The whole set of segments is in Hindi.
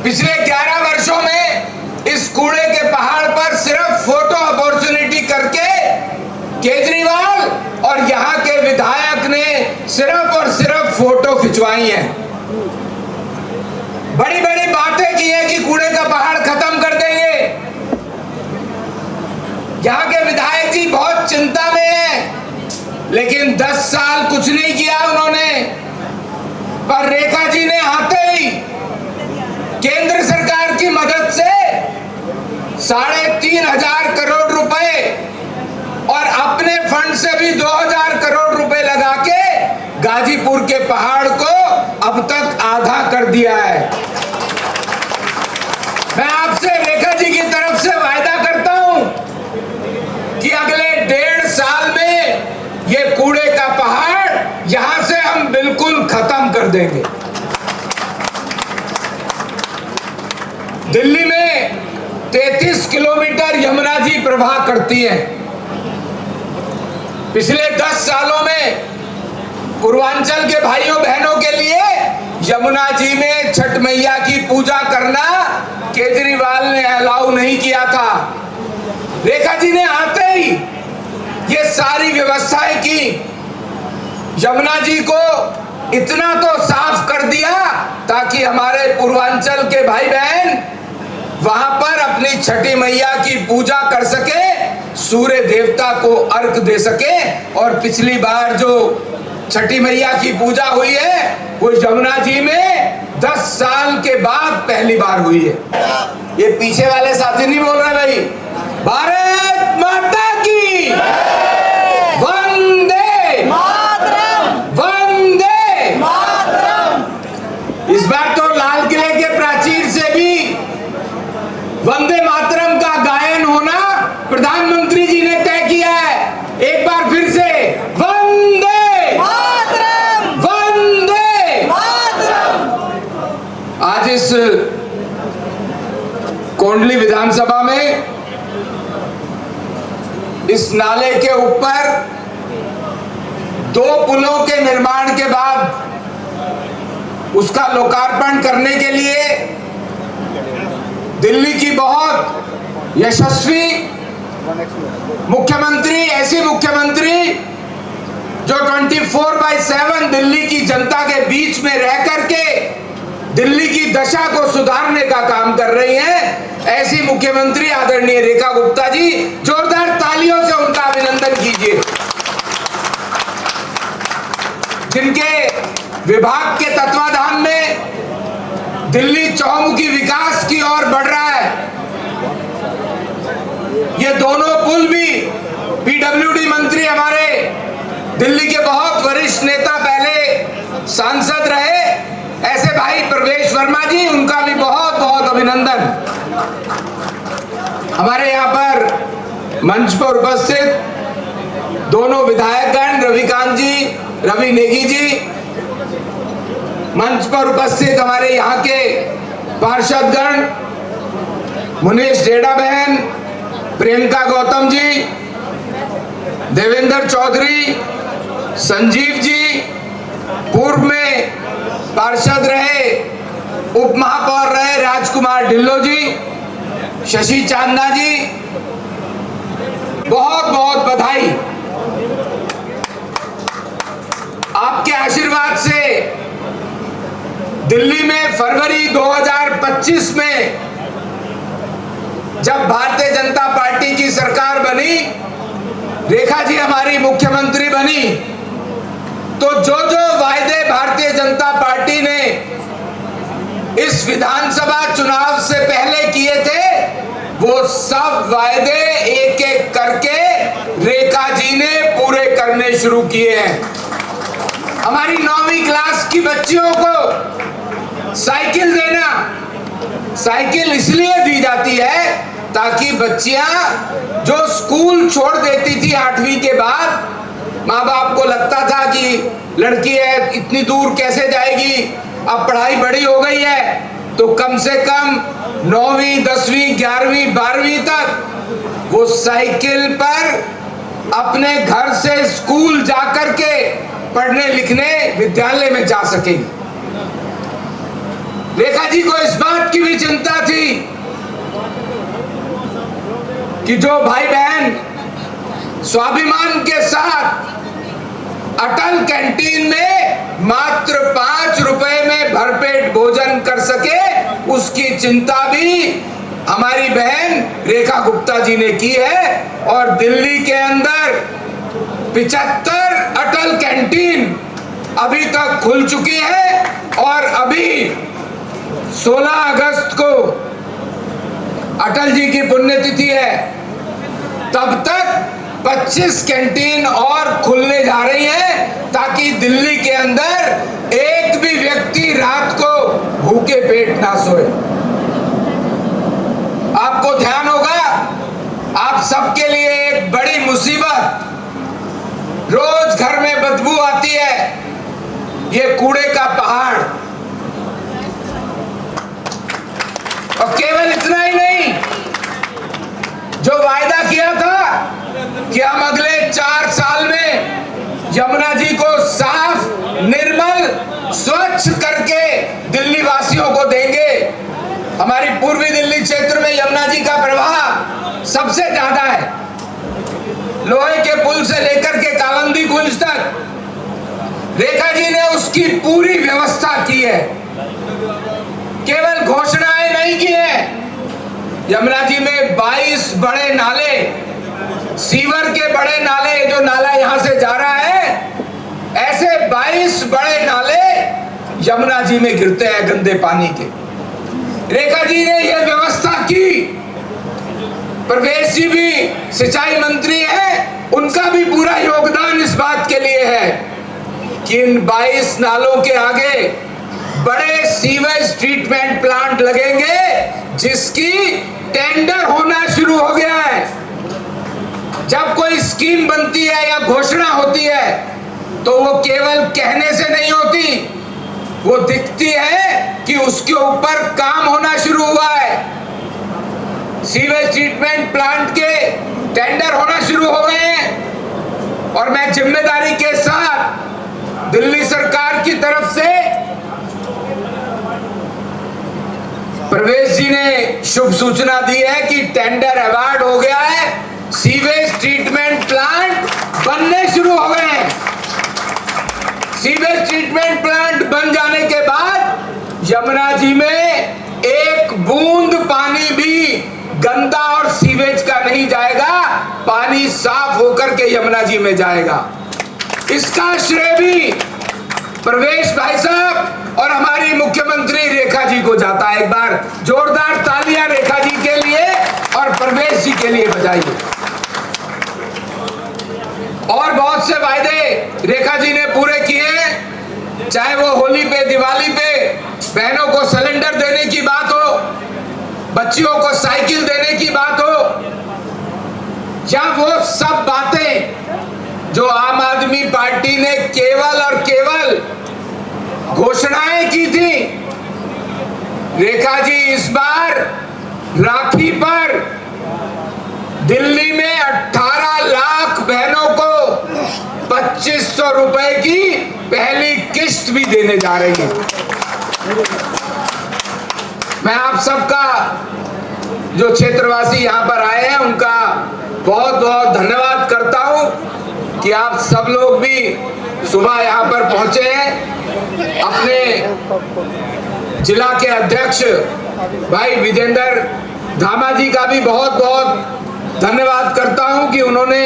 पिछले 11 वर्षों में इस कूड़े के पहाड़ पर सिर्फ फोटो अपॉर्चुनिटी करके केजरीवाल और यहाँ के विधायक ने सिर्फ और सिर्फ फोटो खिंचवाई हैं। बड़ी बड़ी बातें की हैं कि कूड़े का पहाड़ खत्म कर देंगे। यहाँ के विधायक जी बहुत चिंता में हैं, लेकिन 10 साल कुछ नहीं किया उन्होंने। पर रेखा जी ने आते ही केंद्र सरकार की मदद से 3,500 करोड़ रुपए और अपने फंड से भी 2,000 करोड़ रुपए लगा के गाजीपुर के पहाड़ को अब तक आधा कर दिया है। मैं आपसे रेखा जी की तरफ से वायदा करता हूं कि अगले 1.5 साल में ये कूड़े का पहाड़ यहां से हम बिल्कुल खत्म कर देंगे। दिल्ली में 33 किलोमीटर यमुना जी प्रवाह करती है। पिछले 10 सालों में पूर्वांचल के भाइयों बहनों के लिए यमुना जी में छठ मैया की पूजा करना केजरीवाल ने अलाउ नहीं किया था। रेखा जी ने आते ही ये सारी व्यवस्थाएं की, यमुना जी को इतना तो साफ कर दिया ताकि हमारे पूर्वांचल के भाई बहन वहां पर अपनी छठी मैया की पूजा कर सके, सूर्य देवता को अर्घ दे सके। और पिछली बार जो छठी मैया की पूजा हुई है वो यमुना जी में 10 साल के बाद पहली बार हुई है। ये पीछे वाले साथी नहीं बोल रहे भाई। भारत माता की वंदे मातरम, वंदे मातरम। इस बार तो लाल किले के प्राचीर से भी वंदे मातरम का गायन होना प्रधानमंत्री जी ने तय किया है। एक बार फिर से वंदे मातरम, वंदे मातरम। आज इस कोंडली विधानसभा में इस नाले के ऊपर 2 पुलों के निर्माण के बाद उसका लोकार्पण करने के लिए दिल्ली की बहुत यशस्वी मुख्यमंत्री, ऐसी मुख्यमंत्री जो 24/7 दिल्ली की जनता के बीच में रह करके दिल्ली की दशा को सुधारने का काम कर रही हैं, ऐसी मुख्यमंत्री आदरणीय रेखा गुप्ता जी, जोरदार तालियों से उनका अभिनंदन कीजिए। जिनके विभाग के तत्वाधान में दिल्ली चौमुखी विकास की ओर बढ़ रहा है। ये दोनों पुल भी पीडब्ल्यूडी मंत्री हमारे दिल्ली के बहुत वरिष्ठ नेता, पहले सांसद रहे, ऐसे भाई प्रवेश वर्मा जी, उनका भी बहुत बहुत अभिनंदन। हमारे यहाँ पर मंच पर उपस्थित दोनों विधायकगण रविकांत जी, रवि नेगी जी, मंच पर उपस्थित हमारे यहाँ के पार्षदगण मुनीश डेढ़ा बहन, प्रियंका गौतम जी, देवेंद्र चौधरी, संजीव जी, पूर्व में पार्षद रहे, उप महापौर रहे राजकुमार ढिल्लो जी, शशि चांदना जी, बहुत बहुत बधाई। आपके आशीर्वाद से दिल्ली में फरवरी 2025 में जब भारतीय जनता पार्टी की सरकार बनी, रेखा जी हमारी मुख्यमंत्री बनी, तो जो जो वायदे भारतीय जनता पार्टी ने इस विधानसभा चुनाव से पहले किए थे, वो सब वायदे एक एक करके रेखा जी ने पूरे करने शुरू किए हैं। हमारी 9वीं क्लास की बच्चियों को साइकिल देना, साइकिल इसलिए दी जाती है ताकि बच्चियां जो स्कूल छोड़ देती थी 8वीं के बाद, माँ बाप को लगता था कि लड़की है इतनी दूर कैसे जाएगी, अब पढ़ाई बड़ी हो गई है, तो कम से कम 9वीं 10वीं 11वीं 12वीं तक वो साइकिल पर अपने घर से स्कूल जाकर के पढ़ने लिखने विद्यालय में जा सकेंगी। रेखा जी को इस बात की भी कि जो भाई बहन स्वाभिमान के साथ अटल कैंटीन में मात्र 5 रुपए में भरपेट भोजन कर सके, उसकी चिंता भी हमारी बहन रेखा गुप्ता जी ने की है। और दिल्ली के अंदर 75 अटल कैंटीन अभी तक खुल चुकी है और अभी 16 अगस्त को अटल जी की पुण्यतिथि है, तब तक 25 कैंटीन और खुलने जा रही है, ताकि दिल्ली के अंदर एक भी व्यक्ति रात को भूखे पेट ना सोए। आपको ध्यान होगा, आप सबके लिए एक बड़ी मुसीबत, रोज घर में बदबू आती है, ये कूड़े का पहाड़। और केवल इतना ही नहीं, जो वायदा किया था कि हम अगले 4 साल में यमुना जी को साफ, निर्मल, स्वच्छ करके दिल्ली वासियों को देंगे। हमारी पूर्वी दिल्ली क्षेत्र में यमुना जी का प्रवाह सबसे ज्यादा है, लोहे के पुल से लेकर के कालंदी कुंज तक। रेखा जी ने उसकी पूरी व्यवस्था की है, केवल घोषणाएं नहीं की है। यमुना जी में 22 बड़े नाले, सीवर के बड़े नाले, जो नाला यहां से जा रहा है, ऐसे 22 बड़े नाले यमुना जी में गिरते हैं गंदे पानी के। रेखा जी ने यह व्यवस्था की। प्रवेश जी भी सिंचाई मंत्री है, उनका भी पूरा योगदान इस बात के लिए है कि इन 22 नालों के आगे बड़े सीवेज ट्रीटमेंट प्लांट लगेंगे, जिसकी टेंडर होना शुरू हो गया है। जब कोई स्कीम बनती है या घोषणा होती है तो वो केवल कहने से नहीं होती, वो दिखती है कि उसके ऊपर काम होना शुरू हुआ है। सीवेज ट्रीटमेंट प्लांट के टेंडर होना शुरू हो गए हैं और मैं जिम्मेदारी के साथ दिल्ली सरकार की तरफ से, प्रवेश जी ने शुभ सूचना दी है कि टेंडर अवार्ड हो गया है, सीवेज ट्रीटमेंट प्लांट बनने शुरू हो गए हैं। सीवेज ट्रीटमेंट प्लांट बन जाने के बाद यमुना जी में एक बूंद पानी भी गंदा और सीवेज का नहीं जाएगा, पानी साफ होकर के यमुना जी में जाएगा। इसका श्रेय भी प्रवेश भाई साहब और हमारी मुख्यमंत्री रेखा जी को जाता है। एक बार जोरदार तालियां रेखा जी के लिए और प्रवेश जी के लिए बजाइए। और बहुत से वायदे रेखा जी ने पूरे किए, चाहे वो होली पे, दिवाली पे बहनों को सिलेंडर देने की बात हो, बच्चियों को साइकिल देने की बात हो, या वो सब बातें जो आम आदमी पार्टी ने केवल और केवल घोषणाएं की थी। रेखा जी इस बार राखी पर दिल्ली में 18 लाख बहनों को 2500 रुपए की पहली किस्त भी देने जा रही है। मैं आप सबका, जो क्षेत्रवासी यहाँ पर आए हैं, उनका बहुत बहुत धन्यवाद करता हूँ कि आप सब लोग भी सुबह यहाँ पर पहुंचे हैं। अपने जिला के अध्यक्ष भाई विजेंद्र धामा जी का भी बहुत बहुत धन्यवाद करता हूं कि उन्होंने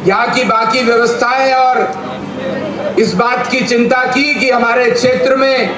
यहाँ की बाकी व्यवस्थाएं और इस बात की चिंता की कि हमारे क्षेत्र में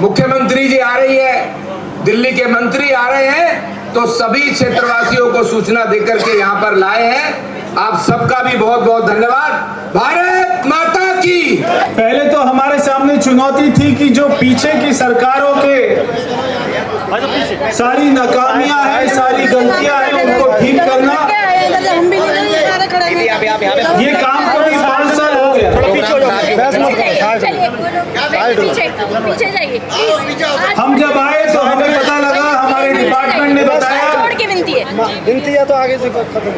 मुख्यमंत्री जी आ रही है, दिल्ली के मंत्री आ रहे हैं, तो सभी क्षेत्रवासियों को सूचना देकर के यहाँ पर लाए हैं। आप सबका भी बहुत बहुत धन्यवाद। भारत माता की। पहले तो हमारे सामने चुनौती थी कि जो पीछे की सरकारों के सारी नाकामियां हैं, सारी गलतियां हैं, उनको ठीक करना। ये काम कभी 5 साल हो गया। हम जब आए तो हमें पता लगा, हमारे डिपार्टमेंट ने बताया, विनती है तो आगे से खत्म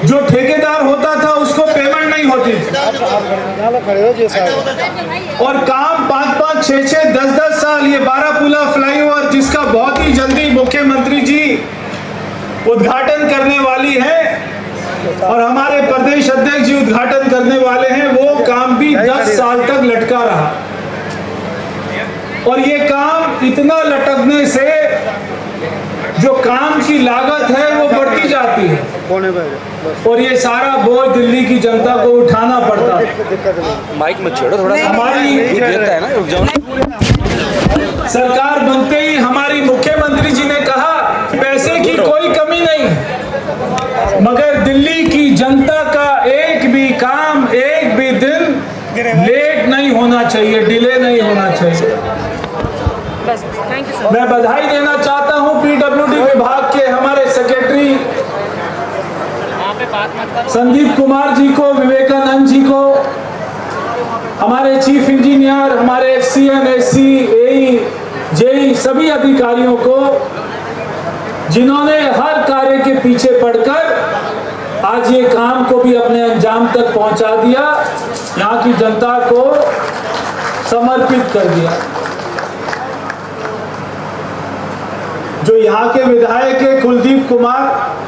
जो ठेकेदार होता था उसको पेमेंट नहीं होती थी और काम 5-5, 6-6, 10-10 साल, ये बारापुला फ्लाईओवर जिसका बहुत ही जल्दी मुख्यमंत्री जी उद्घाटन करने वाली है और हमारे प्रदेश अध्यक्ष जी उद्घाटन करने वाले हैं, वो काम भी 10 साल तक लटका रहा और ये काम इतना लटकने से जो काम की लागत है वो बढ़ती जाती है और ये सारा बोझ दिल्ली की जनता को उठाना पड़ता है। माइक मत छेड़ो थोड़ा सा, हमारी देता है ना, रुक जाओ। सरकार बनते ही हमारी मुख्यमंत्री जी ने कहा पैसे की कोई कमी नहीं है, मगर दिल्ली की जनता का एक भी काम, एक भी दिन लेट नहीं होना चाहिए, डिले नहीं होना चाहिए। मैं बधाई देना चाहता हूं पीडब्ल्यूडी विभाग के हमारे सेक्रेटरी संदीप कुमार जी को, विवेकानंद जी को, हमारे चीफ इंजीनियर, हमारे एफसीएन, एससी, एई, जेई सभी अधिकारियों को, जिन्होंने हर कार्य के पीछे पड़कर आज ये काम को भी अपने अंजाम तक पहुंचा दिया, यहाँ की जनता को समर्पित कर दिया। जो यहाँ के विधायक है कुलदीप कुमार,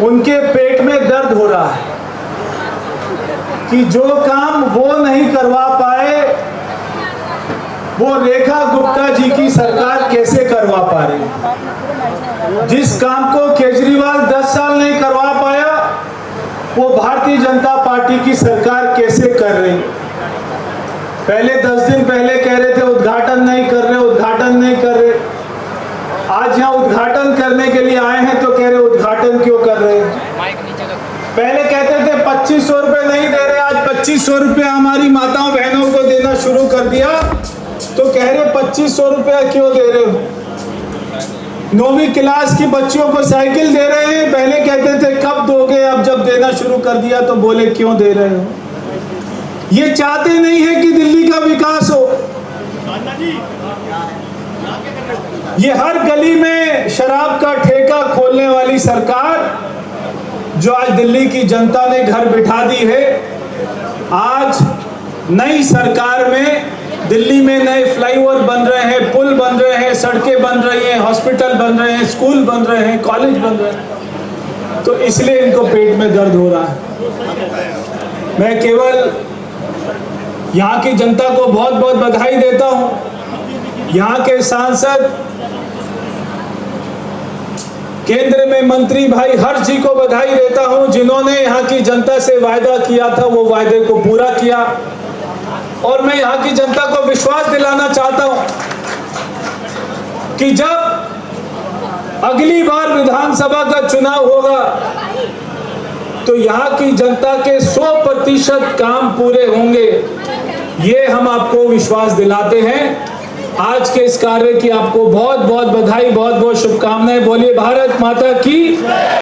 उनके पेट में दर्द हो रहा है कि जो काम वो नहीं करवा पाए वो रेखा गुप्ता जी की सरकार कैसे करवा पा रही। जिस काम को केजरीवाल 10 साल नहीं करवा पाया वो भारतीय जनता पार्टी की सरकार कैसे कर रही। पहले 10 दिन पहले कह रहे थे उद्घाटन नहीं कर रहे, उद्घाटन नहीं कर रहे, आज यहाँ उद्घाटन करने के लिए आए हैं तो कह रहे उद्घाटन क्यों कर रहे हैं। पहले कहते थे 2500 रुपए नहीं दे रहे, आज 2500 रुपए हमारी माताओं बहनों को देना शुरू कर दिया तो कह रहे 2500 रुपया क्यों दे रहे हो। 9वीं क्लास की बच्चियों को साइकिल दे रहे हैं, पहले कहते थे कब दोगे, अब जब देना शुरू कर दिया तो बोले क्यों दे रहे हो। ये चाहते नहीं है कि दिल्ली का विकास हो। ये हर गली में शराब का ठेका खोलने वाली सरकार जो आज दिल्ली की जनता ने घर बिठा दी है, आज नई सरकार में दिल्ली में नए फ्लाईओवर बन रहे हैं, पुल बन रहे हैं, सड़कें बन रही हैं, हॉस्पिटल बन रहे हैं, स्कूल बन रहे हैं, कॉलेज बन रहे हैं, तो इसलिए इनको पेट में दर्द हो रहा है। मैं केवल यहाँ की जनता को बहुत बहुत बधाई देता हूँ। यहाँ के सांसद, केंद्र में मंत्री भाई हर्ष जी को बधाई देता हूँ, जिन्होंने यहाँ की जनता से वायदा किया था वो वायदे को पूरा किया। और मैं यहाँ की जनता को विश्वास दिलाना चाहता हूँ कि जब अगली बार विधानसभा का चुनाव होगा तो यहाँ की जनता के 100% काम पूरे होंगे, ये हम आपको विश्वास दिलाते हैं। आज के इस कार्य की आपको बहुत बहुत बधाई, बहुत बहुत शुभकामनाएं। बोलिए भारत माता की।